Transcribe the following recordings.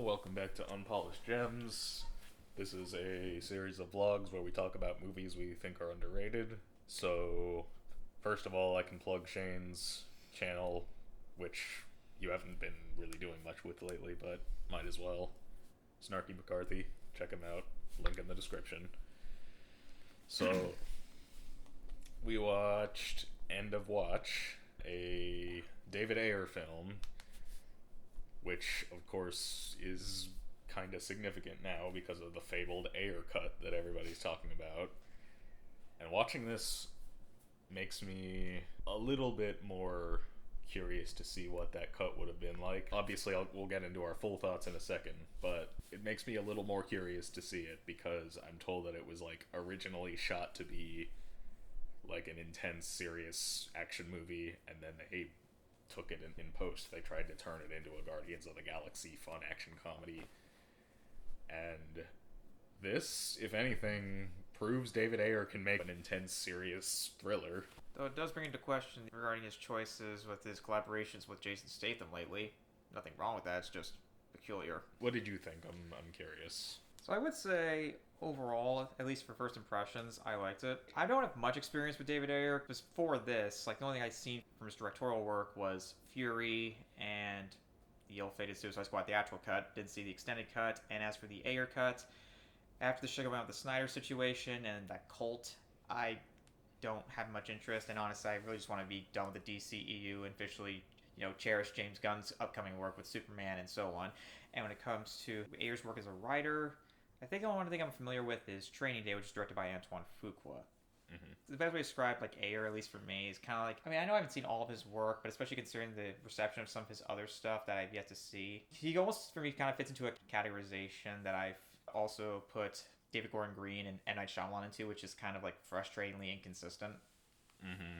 welcome back to Unpolished Gems. This is a series of vlogs where we talk about movies we think are underrated. So, first of all, I can plug Shane's channel, which you haven't been really doing much with lately, but might as well. Snarky McCarthy, check him out, link in the description. So, we watched End of Watch, a David Ayer film, which of course is kind of significant now because of the fabled Ayer cut that everybody's talking about. And watching this makes me a little bit more curious to see what that cut would have been like. Obviously, we'll get into our full thoughts in a second, but it makes me a little more curious to see it because I'm told that it was like originally shot to be like an intense, serious action movie, and then they took it in post. They tried to turn it into a Guardians of the Galaxy fun action comedy. And this, if anything, proves David Ayer can make an intense, serious thriller. Though it does bring into question regarding his choices with his collaborations with Jason Statham lately. Nothing wrong with that, it's just peculiar. What did you think? I'm curious. So I would say, overall, at least for first impressions, I liked it. I don't have much experience with David Ayer. Before this, like the only thing I'd seen from his directorial work was Fury and the ill-fated Suicide Squad theatrical cut. Didn't see the extended cut. And as for the Ayer cut, after the sugar went with the Snyder situation and that cult, I don't have much interest. And honestly, I really just want to be done with the DCEU and officially, cherish James Gunn's upcoming work with Superman and so on. And when it comes to Ayer's work as a writer, I think the only thing I'm familiar with is Training Day, which is directed by Antoine Fuqua. Mm-hmm. The best way to describe Ayer, at least for me, is kind of like, I know I haven't seen all of his work, but especially considering the reception of some of his other stuff that I've yet to see, he almost, for me, kind of fits into a categorization that I've also put David Gordon Green and M. Night Shyamalan into, which is kind of like frustratingly inconsistent. Mm-hmm.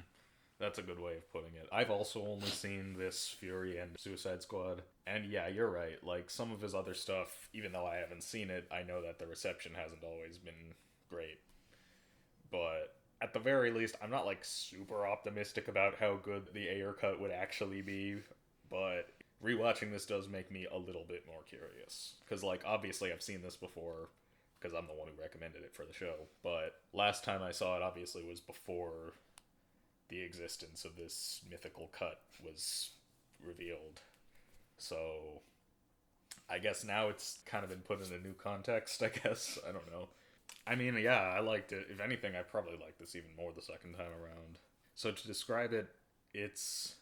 That's a good way of putting it. I've also only seen this Fury and Suicide Squad. And yeah, you're right. Like, some of his other stuff, even though I haven't seen it, I know that the reception hasn't always been great. But at the very least, I'm not, super optimistic about how good the Ayer cut would actually be. But rewatching this does make me a little bit more curious. Because, obviously I've seen this before, because I'm the one who recommended it for the show. But last time I saw it, obviously, was before the existence of this mythical cut was revealed. So I guess now it's kind of been put in a new context, I guess. I don't know. Yeah, I liked it. If anything, I probably liked this even more the second time around. So to describe it, it's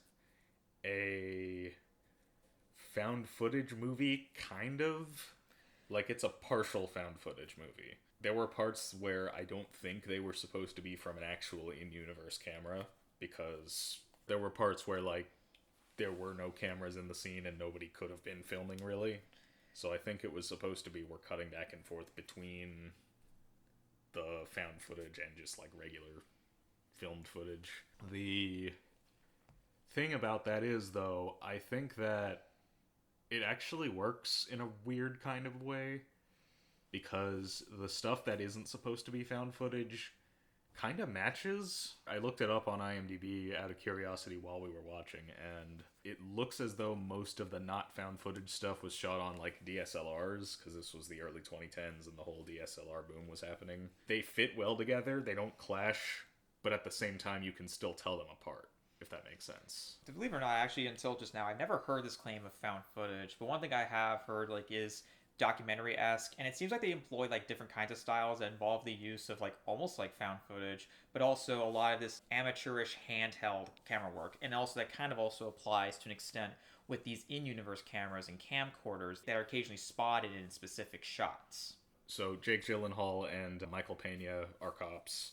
a found footage movie, kind of. It's a partial found footage movie. There were parts where I don't think they were supposed to be from an actual in-universe camera, because there were parts where, there were no cameras in the scene and nobody could have been filming, really. So I think it was supposed to be we're cutting back and forth between the found footage and just, regular filmed footage. The thing about that is, though, I think that it actually works in a weird kind of way, because the stuff that isn't supposed to be found footage kind of matches. I looked it up on IMDb out of curiosity while we were watching, and it looks as though most of the not found footage stuff was shot on DSLRs, because this was the early 2010s and the whole DSLR boom was happening. They fit well together, they don't clash, but at the same time you can still tell them apart, if that makes sense. To believe it or not, actually, until just now, I've never heard this claim of found footage, but one thing I have heard is documentary-esque, and it seems like they employ different kinds of styles that involve the use of almost found footage, but also a lot of this amateurish handheld camera work, and also that kind of also applies to an extent with these in-universe cameras and camcorders that are occasionally spotted in specific shots. So Jake Gyllenhaal and Michael Pena are cops,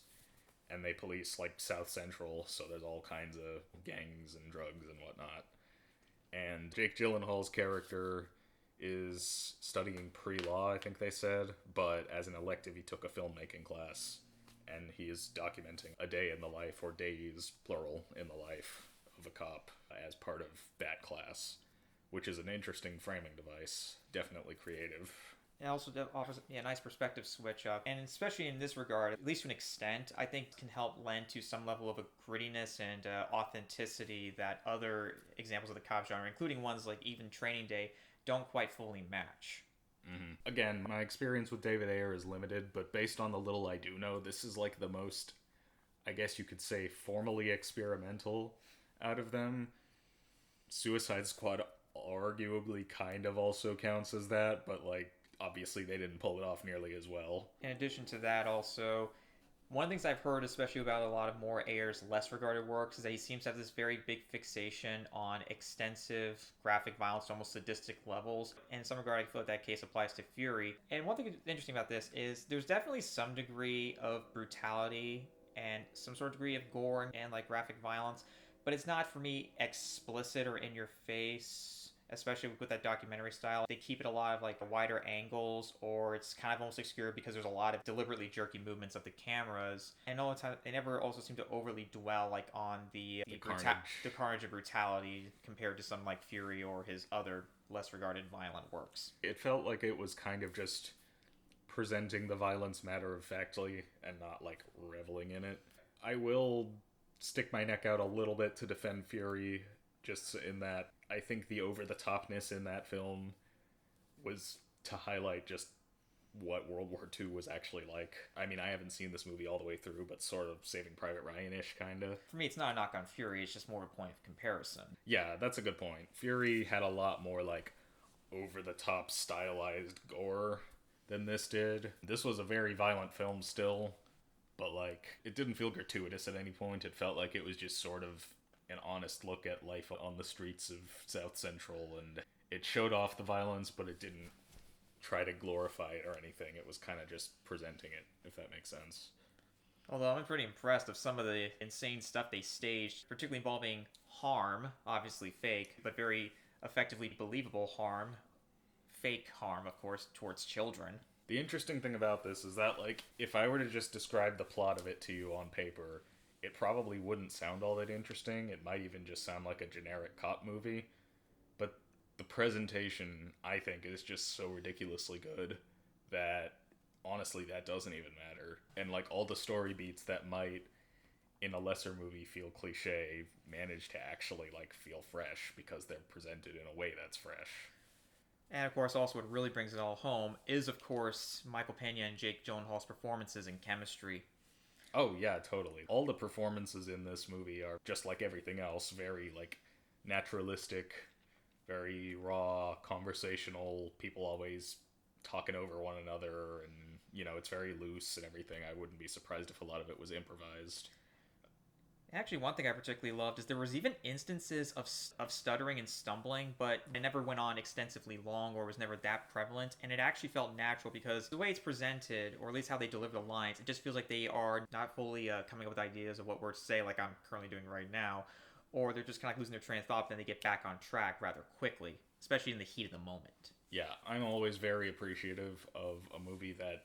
and they police South Central, so there's all kinds of gangs and drugs and whatnot. And Jake Gyllenhaal's character is studying pre-law, I think they said, but as an elective he took a filmmaking class, and he is documenting a day in the life, or days, plural, in the life of a cop as part of that class, which is an interesting framing device. Definitely creative. It also offers a nice perspective switch up, and especially in this regard, at least to an extent, I think can help lend to some level of a grittiness and authenticity that other examples of the cop genre, including ones like even Training Day, don't quite fully match. Again, my experience with David Ayer is limited, but based on the little I do know, this is like the most, I guess you could say, formally experimental out of them. Suicide Squad arguably kind of also counts as that, but like obviously they didn't pull it off nearly as well. In addition to that, also, one of the things I've heard, especially about a lot of more Ayer's less regarded works, is that he seems to have this very big fixation on extensive graphic violence to almost sadistic levels. And in some regard, I feel like that case applies to Fury. And one thing interesting about this is there's definitely some degree of brutality and some sort of degree of gore and like graphic violence, but it's not for me explicit or in your face, especially with that documentary style. They keep it a lot of like wider angles, or it's kind of almost obscure because there's a lot of deliberately jerky movements of the cameras, and all the time they never also seem to overly dwell like on the carnage and brutality compared to some like Fury or his other less regarded violent works. It felt like it was kind of just presenting the violence matter-of-factly and not like reveling in it. I will stick my neck out a little bit to defend Fury, just in that I think the over-the-topness in that film was to highlight just what World War II was actually like. I mean, I haven't seen this movie all the way through, but sort of Saving Private Ryan-ish, kind of. For me, it's not a knock on Fury, it's just more of a point of comparison. Yeah, that's a good point. Fury had a lot more, like, over-the-top stylized gore than this did. This was a very violent film still, but, like, it didn't feel gratuitous at any point. It felt like it was just sort of an honest look at life on the streets of South Central, and it showed off the violence, but it didn't try to glorify it or anything. It was kind of just presenting it, if that makes sense. Although I'm pretty impressed of some of the insane stuff they staged, particularly involving harm, obviously fake, but very effectively believable harm. Fake harm, of course, towards children. The interesting thing about this is that, like, if I were to just describe the plot of it to you on paper, it probably wouldn't sound all that interesting. It might even just sound like a generic cop movie. But the presentation, I think, is just so ridiculously good that, honestly, that doesn't even matter. And, like, all the story beats that might, in a lesser movie, feel cliche, manage to actually, like, feel fresh because they're presented in a way that's fresh. And, of course, also what really brings it all home is, of course, Michael Pena and Jake Gyllenhaal's performances and chemistry. Oh, yeah, totally. All the performances in this movie are, just like everything else, very, like, naturalistic, very raw, conversational, people always talking over one another, and, you know, it's very loose and everything. I wouldn't be surprised if a lot of it was improvised. Actually, one thing I particularly loved is there was even instances of stuttering and stumbling, but it never went on extensively long or was never that prevalent, and it actually felt natural because the way it's presented, or at least how they deliver the lines, it just feels like they are not fully coming up with ideas of what words to say like I'm currently doing right now, or they're just kind of like losing their train of thought, but then they get back on track rather quickly, especially in the heat of the moment. Yeah, I'm always very appreciative of a movie that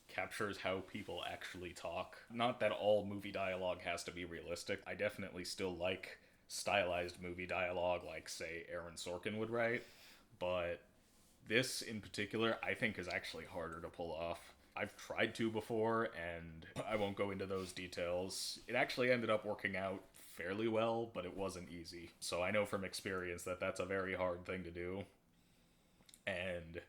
captures how people actually talk. Not that all movie dialogue has to be realistic. I definitely still like stylized movie dialogue like, say, Aaron Sorkin would write, but this in particular I think is actually harder to pull off. I've tried to before, and I won't go into those details. It actually ended up working out fairly well, but it wasn't easy. So I know from experience that that's a very hard thing to do. And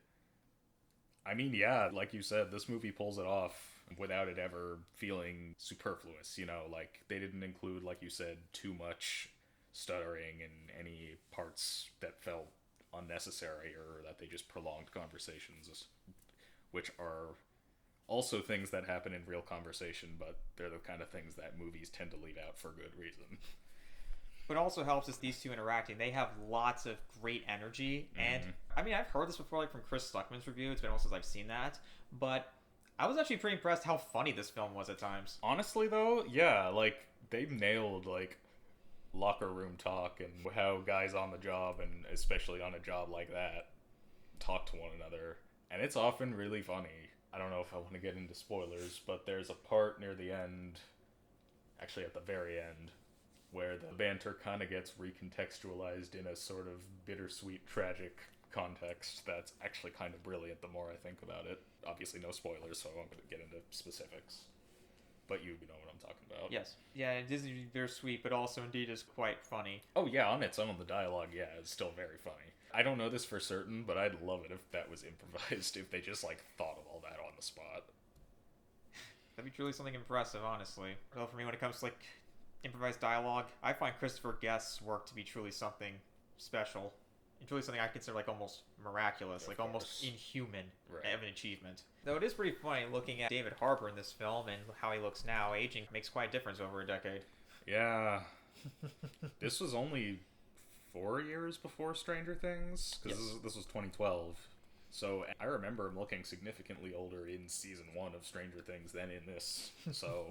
I mean, yeah, like you said, this movie pulls it off without it ever feeling superfluous, you know, like they didn't include, like you said, too much stuttering and any parts that felt unnecessary or that they just prolonged conversations, which are also things that happen in real conversation, but they're the kind of things that movies tend to leave out for good reason. What also helps is these two interacting. They have lots of great energy, and I mean, I've heard this before, like from Chris Stuckman's review. It's been a while since I've seen that, but I was actually pretty impressed how funny this film was at times. Honestly, though, yeah, like they nailed like locker room talk and how guys on the job, and especially on a job like that, talk to one another, and it's often really funny. I don't know if I want to get into spoilers, but there's a part near the end, actually at the very end, where the banter kind of gets recontextualized in a sort of bittersweet, tragic context that's actually kind of brilliant the more I think about it. Obviously no spoilers, so I won't get into specifics. but you know what I'm talking about. Yes. Yeah, Disney, they're sweet, but also indeed is quite funny. Oh yeah, on its own, the dialogue, yeah, is still very funny. I don't know this for certain, but I'd love it if that was improvised, if they just, like, thought of all that on the spot. That'd be truly something impressive, honestly. Well, for me, when it comes to, like, improvised dialogue, I find Christopher Guest's work to be truly something special. And truly something I consider, like, almost miraculous, like, almost inhuman of an achievement. Though it is pretty funny looking at David Harbour in this film and how he looks now. Aging makes quite a difference over a decade. Yeah. This was only 4 years before Stranger Things, because this was 2012. So I remember him looking significantly older in season 1 of Stranger Things than in this. So,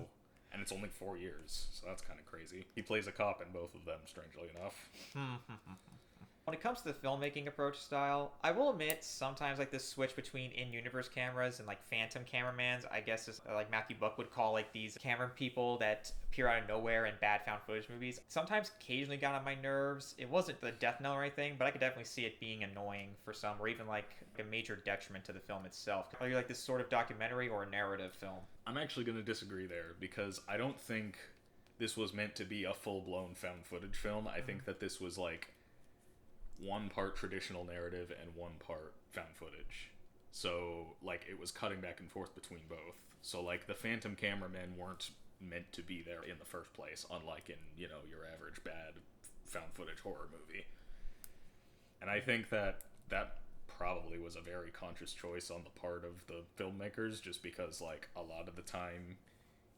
and it's only 4 years, so that's kind of crazy. He plays a cop in both of them, strangely enough. When it comes to the filmmaking approach style, I will admit sometimes like this switch between in-universe cameras and like phantom cameramans, I guess is like Matthew Buck would call like these camera people that appear out of nowhere in bad found footage movies. Sometimes occasionally got on my nerves. It wasn't the death knell or anything, but I could definitely see it being annoying for some, or even like a major detriment to the film itself. Are you like this sort of documentary or a narrative film? I'm actually going to disagree there, because I don't think this was meant to be a full-blown found footage film. I think that this was like one part traditional narrative and one part found footage. So, like, it was cutting back and forth between both. So, like, the phantom cameramen weren't meant to be there in the first place, unlike in, you know, your average bad found footage horror movie. And I think that that probably was a very conscious choice on the part of the filmmakers, just because, like, a lot of the time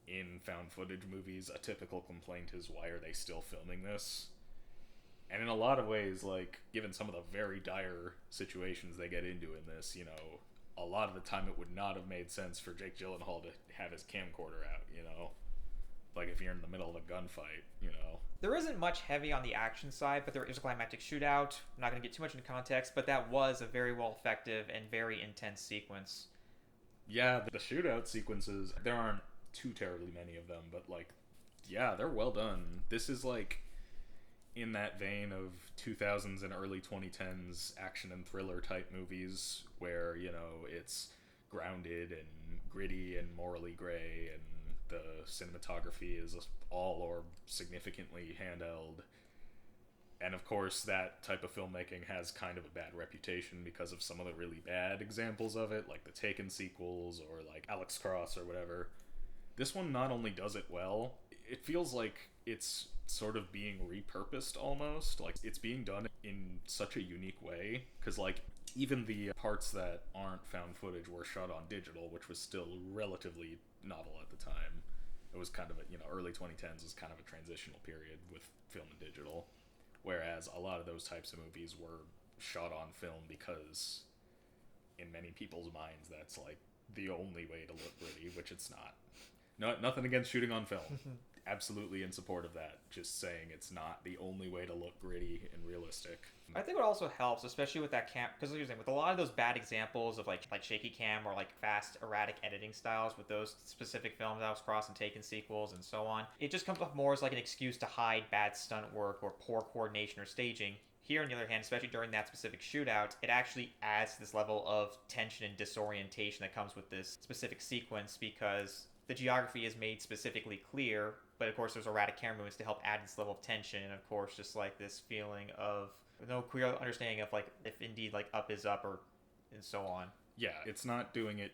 in found footage movies, a typical complaint is, why are they still filming this? And in a lot of ways, like, given some of the very dire situations they get into in this, you know, a lot of the time it would not have made sense for Jake Gyllenhaal to have his camcorder out, you know? Like, if you're in the middle of a gunfight, you know? There isn't much heavy on the action side, but there is a climactic shootout. I'm not going to get too much into context, but that was a very well effective and very intense sequence. Yeah, the shootout sequences, there aren't too terribly many of them, but, like, yeah, they're well done. This is, like, in that vein of 2000s and early 2010s action and thriller type movies where, you know, it's grounded and gritty and morally gray, and the cinematography is all or significantly handheld. And of course, that type of filmmaking has kind of a bad reputation because of some of the really bad examples of it, like the Taken sequels or like Alex Cross or whatever. This one not only does it well, it feels like it's sort of being repurposed almost. Like, it's being done in such a unique way, because, like, even the parts that aren't found footage were shot on digital, which was still relatively novel at the time. It was kind of a, you know, early 2010s was kind of a transitional period with film and digital, whereas a lot of those types of movies were shot on film because in many people's minds that's like the only way to look gritty, which it's not. No, nothing against shooting on film. Absolutely in support of that. Just saying it's not the only way to look gritty and realistic. I think what also helps, especially with that cam, because with a lot of those bad examples of like shaky cam or like fast erratic editing styles with those specific films, Alex Cross and Taken sequels and so on, it just comes off more as like an excuse to hide bad stunt work or poor coordination or staging. Here, on the other hand, especially during that specific shootout, it actually adds to this level of tension and disorientation that comes with this specific sequence, because the geography is made specifically clear, but of course there's erratic camera movements to help add this level of tension, and of course just like this feeling of no clear understanding of like if indeed like up is up or and so on. Yeah, it's not doing it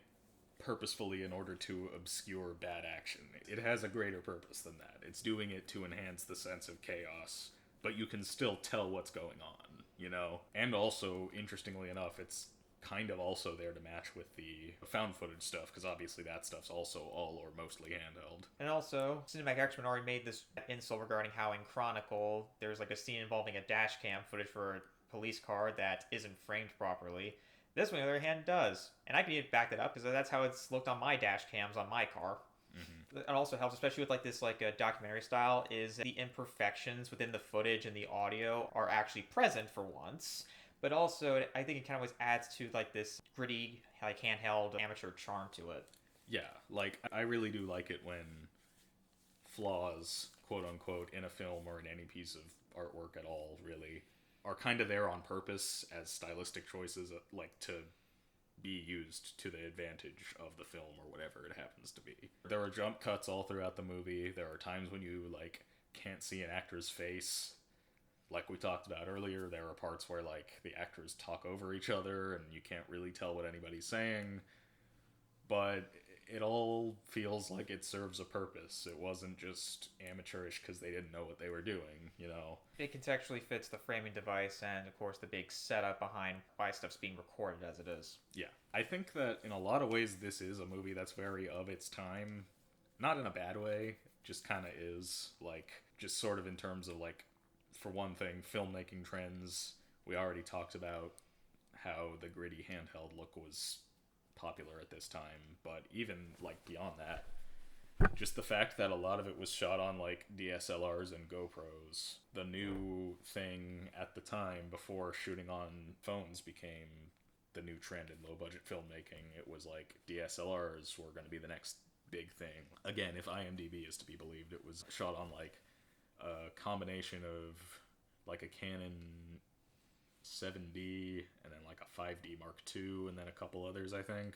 purposefully in order to obscure bad action. It has a greater purpose than that. It's doing it to enhance the sense of chaos, but you can still tell what's going on, you know? And also, interestingly enough, it's kind of also there to match with the found footage stuff, because obviously that stuff's also all or mostly handheld. And also, Cinematic X-Men already made this insult regarding how in Chronicle there's like a scene involving a dash cam footage for a police car that isn't framed properly. This one, on the other hand, does. And I can even back that up, because that's how it's looked on my dash cams on my car. Mm-hmm. It also helps, especially with like this like a documentary style, is the imperfections within the footage and the audio are actually present for once. But also, I think it kind of always adds to like this gritty, like handheld amateur charm to it. Yeah, like I really do like it when flaws, quote unquote, in a film or in any piece of artwork at all, really, are kind of there on purpose as stylistic choices, like to be used to the advantage of the film or whatever it happens to be. There are jump cuts all throughout the movie. There are times when you, like, can't see an actor's face. Like we talked about earlier, there are parts where, like, the actors talk over each other and you can't really tell what anybody's saying. But it all feels like it serves a purpose. It wasn't just amateurish because they didn't know what they were doing, you know? It contextually fits the framing device and, of course, the big setup behind why stuff's being recorded as it is. Yeah. I think that in a lot of ways this is a movie that's very of its time. Not in a bad way, just kind of is. Like, just sort of in terms of, like, for one thing, filmmaking trends. We already talked about how the gritty handheld look was popular at this time, but even, like, beyond that, just the fact that a lot of it was shot on, like, DSLRs and GoPros. The new thing at the time, before shooting on phones became the new trend in low-budget filmmaking, it was like DSLRs were going to be the next big thing. Again, if IMDb is to be believed, it was shot on, like, a combination of, like, a Canon 7D and then, like, a 5D Mark II and then a couple others, I think,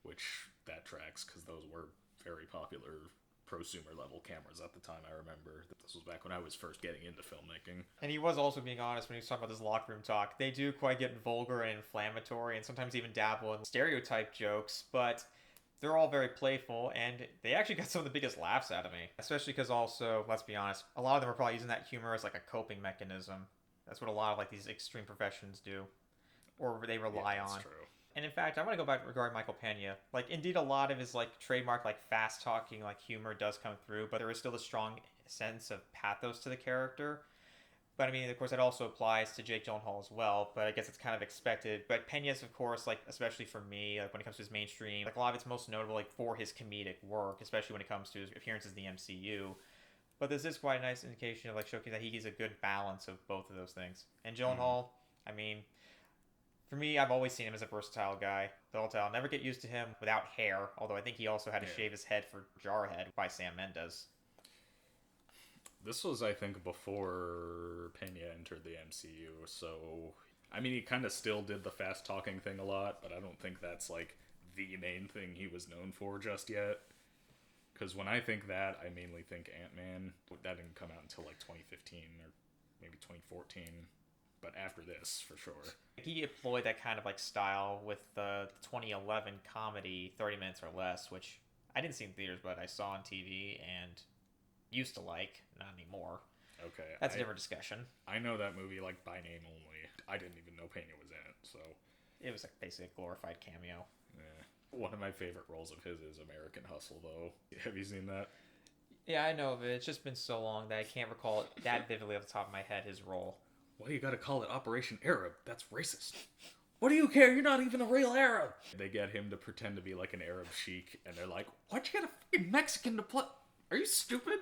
which that tracks because those were very popular prosumer level cameras at the time. I remember this was back when I was first getting into filmmaking. And he was also being honest when he was talking about this locker room talk. They do quite get vulgar and inflammatory and sometimes even dabble in stereotype jokes, but they're all very playful, and they actually got some of the biggest laughs out of me. Especially because also, let's be honest, a lot of them are probably using that humor as like a coping mechanism. That's what a lot of like these extreme professions do, or they rely on. True. And in fact, I want to go back regarding Michael Pena. Like, indeed, a lot of his like trademark, like fast talking, like humor does come through, but there is still a strong sense of pathos to the character. But I mean, of course, that also applies to Jake Gyllenhaal as well. But I guess it's kind of expected. But Pena's, of course, like especially for me, like when it comes to his mainstream, like a lot of it's most notable like for his comedic work, especially when it comes to his appearances in the MCU. But this is quite a nice indication of like showcasing that he's a good balance of both of those things. And Gyllenhaal, I mean, for me, I've always seen him as a versatile guy. Though I'll never get used to him without hair. Although I think he also had to shave his head for Jarhead by Sam Mendes. This was, I think, before Pena entered the MCU, so... I mean, he kind of still did the fast-talking thing a lot, but I don't think that's, like, the main thing he was known for just yet. Because when I think that, I mainly think Ant-Man. That didn't come out until, like, 2015 or maybe 2014. But after this, for sure. He employed that kind of, like, style with the 2011 comedy 30 Minutes or Less, which I didn't see in theaters, but I saw on TV and... used to like, not anymore. Okay. That's a different discussion. I know that movie, like, by name only. I didn't even know Pena was in it, so... It was, like, basically a glorified cameo. Yeah. One of my favorite roles of his is American Hustle, though. Have you seen that? Yeah, I know of it. It's just been so long that I can't recall it that vividly off the top of my head, his role. Why you gotta call it Operation Arab? That's racist. What do you care? You're not even a real Arab! They get him to pretend to be, like, an Arab sheik, and they're like, why'd you get a fucking Mexican to play... Are you stupid?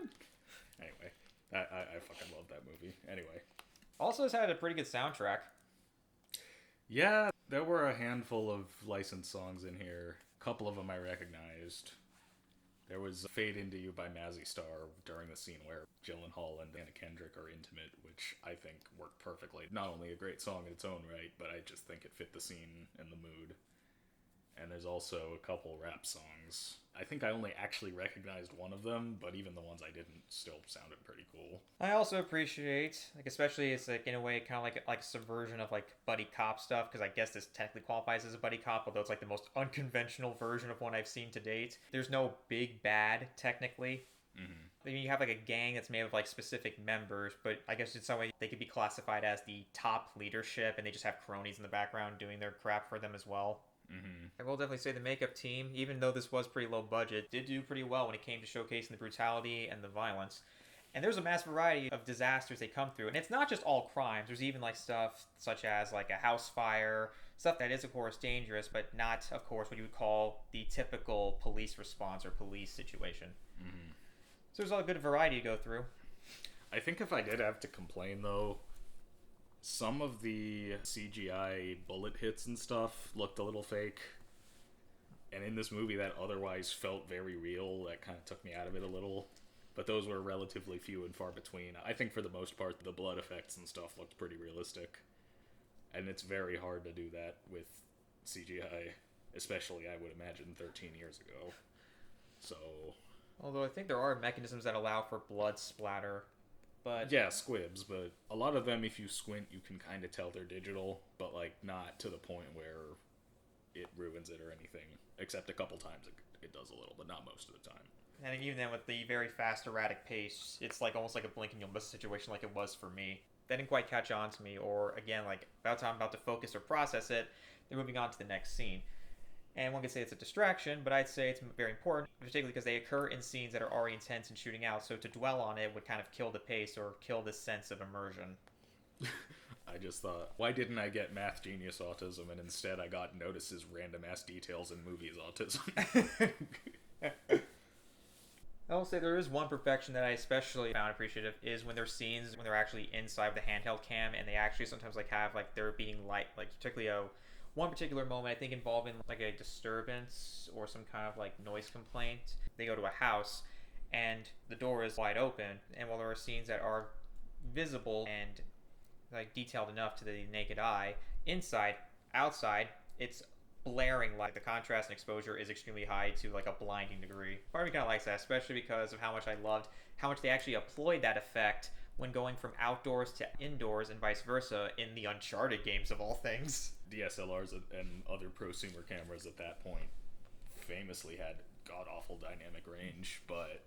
Anyway, I fucking love that movie. Anyway. Also has had a pretty good soundtrack. Yeah, there were a handful of licensed songs in here. A couple of them I recognized. There was Fade Into You by Mazzy Star during the scene where Gyllenhaal and Anna Kendrick are intimate, which I think worked perfectly. Not only a great song in its own right, but I just think it fit the scene and the mood. And there's also a couple rap songs. I think I only actually recognized one of them, but even the ones I didn't still sounded pretty cool. I also appreciate, like, especially it's like in a way kind of like a subversion of like buddy cop stuff, because I guess this technically qualifies as a buddy cop, although it's like the most unconventional version of one I've seen to date. There's no big bad technically. I mean, you have like a gang that's made of like specific members, but I guess in some way they could be classified as the top leadership, and they just have cronies in the background doing their crap for them as well. I will definitely say the makeup team, even though this was pretty low budget, did do pretty well when it came to showcasing the brutality and the violence. And there's a mass variety of disasters they come through. And it's not just all crimes. There's even like stuff such as like a house fire, stuff that is of course dangerous, but not of course what you would call the typical police response or police situation. So there's a good variety to go through. I think if I did have to complain though, some of the CGI bullet hits and stuff looked a little fake. And in this movie that otherwise felt very real, that kind of took me out of it a little. But those were relatively few and far between. I think for the most part, the blood effects and stuff looked pretty realistic. And it's very hard to do that with CGI, especially I would imagine 13 years ago. So Although I think there are mechanisms that allow for blood splatter, but yeah, squibs, but a lot of them, if you squint, you can kind of tell they're digital, but like not to the point where it ruins it or anything. Except a couple times it does a little, but not most of the time. and even then with the very fast erratic pace, it's like almost like a blink and you'll miss situation like it was for me. That didn't quite catch on to me, or again, like about time I'm about to focus or process it, they're moving on to the next scene. And one could say it's a distraction, but I'd say it's very important, particularly because they occur in scenes that are already intense and shooting out, so to dwell on it would kind of kill the pace or kill the sense of immersion. I just thought, why didn't I get math genius autism, and instead I got notices random ass details in movies autism? I will say there is one perfection that I especially found appreciative is when there's scenes when they're actually inside the handheld cam and they actually sometimes like have like they're being light, like particularly one particular moment I think involving like a disturbance or some kind of like noise complaint. They go to a house and the door is wide open, and while there are scenes that are visible and like detailed enough to the naked eye, outside, it's blaring light. The contrast and exposure is extremely high to like a blinding degree. Part of me kind of likes that, especially because of how much I loved how much they actually employed that effect when going from outdoors to indoors and vice versa in the Uncharted games of all things. DSLRs and other prosumer cameras at that point famously had god-awful dynamic range, but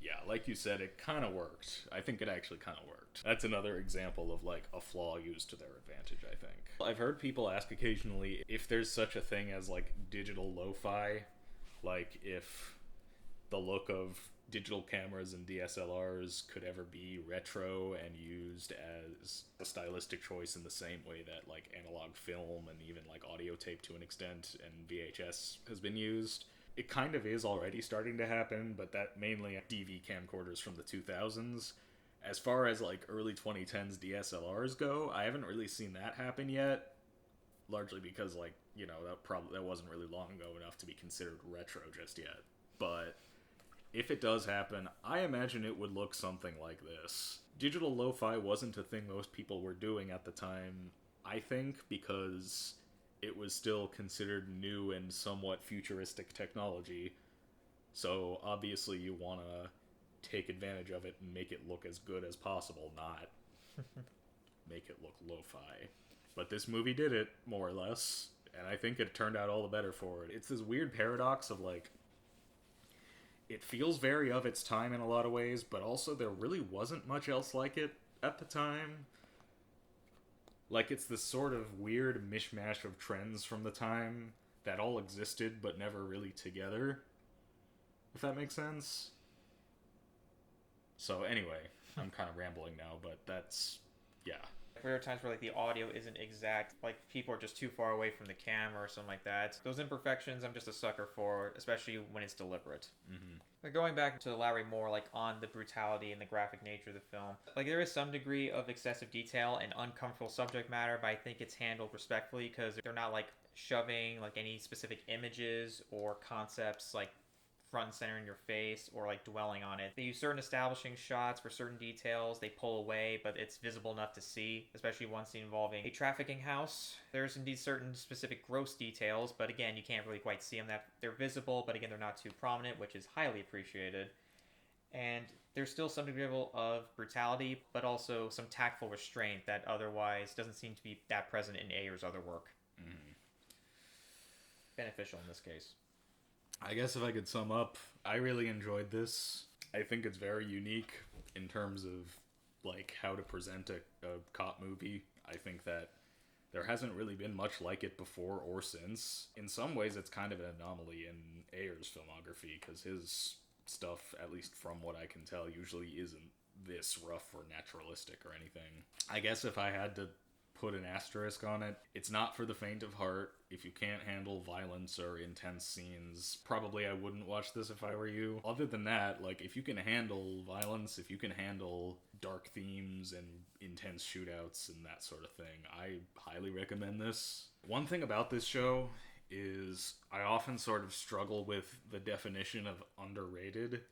yeah, like you said, it kind of worked. I think it actually kind of worked. That's another example of like a flaw used to their advantage, I think. I've heard people ask occasionally if there's such a thing as like digital lo-fi, like if the look of digital cameras and DSLRs could ever be retro and used as a stylistic choice in the same way that like analog film and even like audio tape to an extent and VHS has been used. It kind of is already starting to happen, but that mainly DV camcorders from the 2000s. As far as like early 2010s DSLRs go, I haven't really seen that happen yet, largely because like, you know, that wasn't really long ago enough to be considered retro just yet. But if it does happen, I imagine it would look something like this. Digital lo-fi wasn't a thing most people were doing at the time, I think, because it was still considered new and somewhat futuristic technology. So obviously you want to take advantage of it and make it look as good as possible, not make it look lo-fi. But this movie did it, more or less, and I think it turned out all the better for it. It's this weird paradox of like, it feels very of its time in a lot of ways, but also there really wasn't much else like it at the time. Like, it's this sort of weird mishmash of trends from the time that all existed but never really together, if that makes sense. So anyway, I'm kind of rambling now, but that's, yeah. There are times where like the audio isn't exact, like people are just too far away from the camera or something like that. Those imperfections I'm just a sucker for, especially when it's deliberate. Mm-hmm. But going back to elaborate more like on the brutality and the graphic nature of the film, like there is some degree of excessive detail and uncomfortable subject matter, but I think it's handled respectfully because they're not like shoving like any specific images or concepts like front and center in your face or like dwelling on it. They use certain establishing shots for certain details. They pull away, but it's visible enough to see, especially one scene involving a trafficking house. There's indeed certain specific gross details, but again, you can't really quite see them. That they're visible, but again, they're not too prominent, which is highly appreciated. And there's still some degree of brutality, but also some tactful restraint that otherwise doesn't seem to be that present in Ayer's other work. Mm-hmm. Beneficial in this case. I guess if I could sum up, I really enjoyed this. I think it's very unique in terms of like how to present a cop movie. I think that there hasn't really been much like it before or since. In some ways, it's kind of an anomaly in Ayer's filmography because his stuff, at least from what I can tell, usually isn't this rough or naturalistic or anything. I guess if I had to put an asterisk on it, it's not for the faint of heart. If you can't handle violence or intense scenes, probably I wouldn't watch this if I were you. Other than that, like, if you can handle violence, if you can handle dark themes and intense shootouts and that sort of thing, I highly recommend this. One thing about this show is I often sort of struggle with the definition of underrated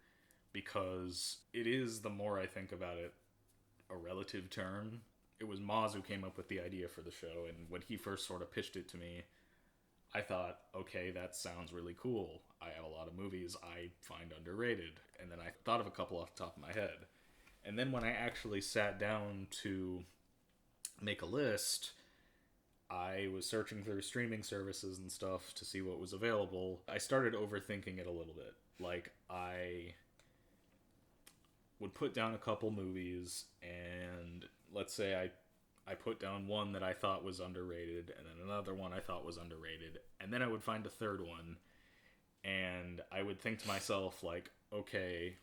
because it is, the more I think about it, a relative term. It was Maz who came up with the idea for the show, and when he first sort of pitched it to me, I thought, okay, that sounds really cool. I have a lot of movies I find underrated. And then I thought of a couple off the top of my head. And then when I actually sat down to make a list, I was searching through streaming services and stuff to see what was available. I started overthinking it a little bit. Like, I would put down a couple movies, and let's say I put down one that I thought was underrated, and then another one I thought was underrated, and then I would find a third one, and I would think to myself, like, okay,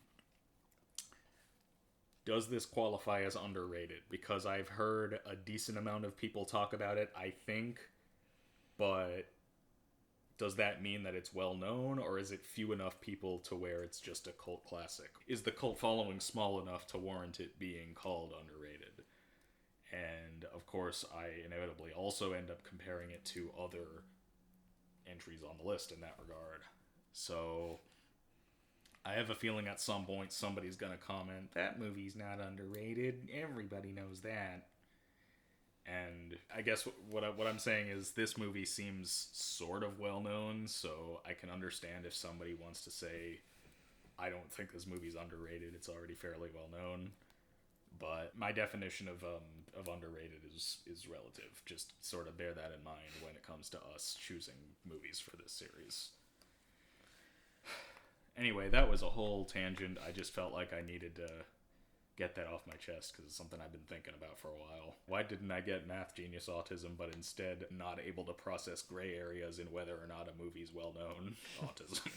does this qualify as underrated? Because I've heard a decent amount of people talk about it, I think, but does that mean that it's well known, or is it few enough people to where it's just a cult classic? Is the cult following small enough to warrant it being called underrated? And of course, I inevitably also end up comparing it to other entries on the list in that regard. So I have a feeling at some point somebody's going to comment, that movie's not underrated, everybody knows that. And I guess what I'm saying is this movie seems sort of well known, so I can understand if somebody wants to say, I don't think this movie's underrated, it's already fairly well known. But my definition of underrated is relative. Just sort of bear that in mind when it comes to us choosing movies for this series. Anyway, that was a whole tangent. I just felt like I needed to get that off my chest because it's something I've been thinking about for a while. Why didn't I get math genius autism, but instead not able to process gray areas in whether or not a movie's well-known autism?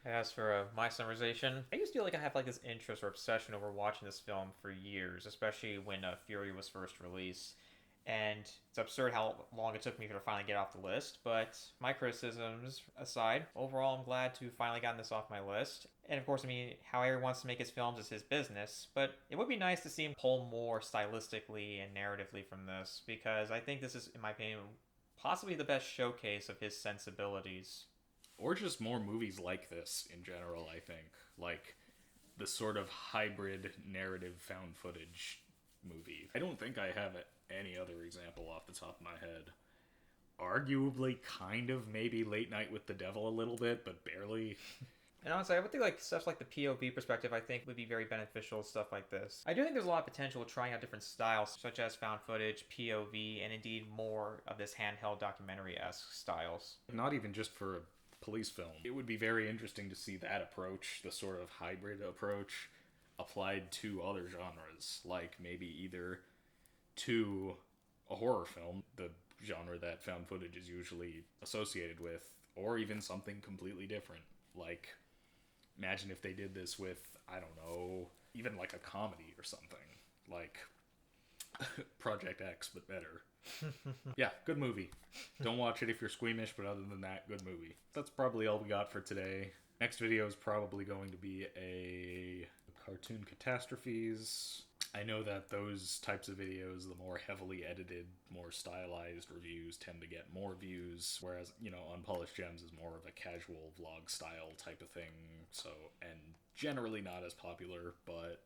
As for my summarization, I used to feel like I have like this interest or obsession over watching this film for years, especially when Fury was first released. And it's absurd how long it took me to finally get off the list, but my criticisms aside, overall I'm glad to finally gotten this off my list. And of course, I mean, how Ayer wants to make his films is his business, but it would be nice to see him pull more stylistically and narratively from this, because I think this is, in my opinion, possibly the best showcase of his sensibilities. Or just more movies like this in general, I think. Like, the sort of hybrid narrative found footage movie. I don't think I have any other example off the top of my head. Arguably, kind of, maybe Late Night with the Devil a little bit, but barely. And honestly, I would think like stuff like the POV perspective, I think would be very beneficial, stuff like this. I do think there's a lot of potential trying out different styles, such as found footage, POV, and indeed more of this handheld documentary-esque styles. Not even just for a police film. It would be very interesting to see that approach, the sort of hybrid approach, applied to other genres, like maybe either to a horror film, the genre that found footage is usually associated with, or even something completely different. Like, imagine if they did this with, I don't know, even like a comedy or something. Like Project X, but better. Yeah, good movie. Don't watch it if you're squeamish, but other than that, good movie. That's probably all we got for today. Next video is probably going to be a cartoon catastrophes. I know that those types of videos, the more heavily edited, more stylized reviews tend to get more views, whereas, you know, Unpolished Gems is more of a casual vlog style type of thing, so, and generally not as popular, but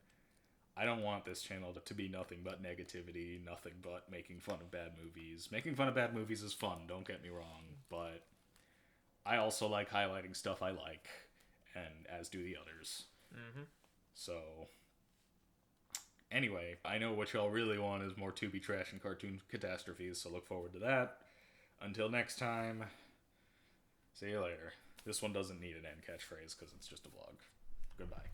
I don't want this channel to be nothing but negativity, nothing but making fun of bad movies. Making fun of bad movies is fun, don't get me wrong, but I also like highlighting stuff I like, and as do the others. So, anyway, I know what y'all really want is more To Be Trash and cartoon catastrophes, so look forward to that. Until next time, see you later. This one doesn't need an end catchphrase because it's just a vlog. Goodbye.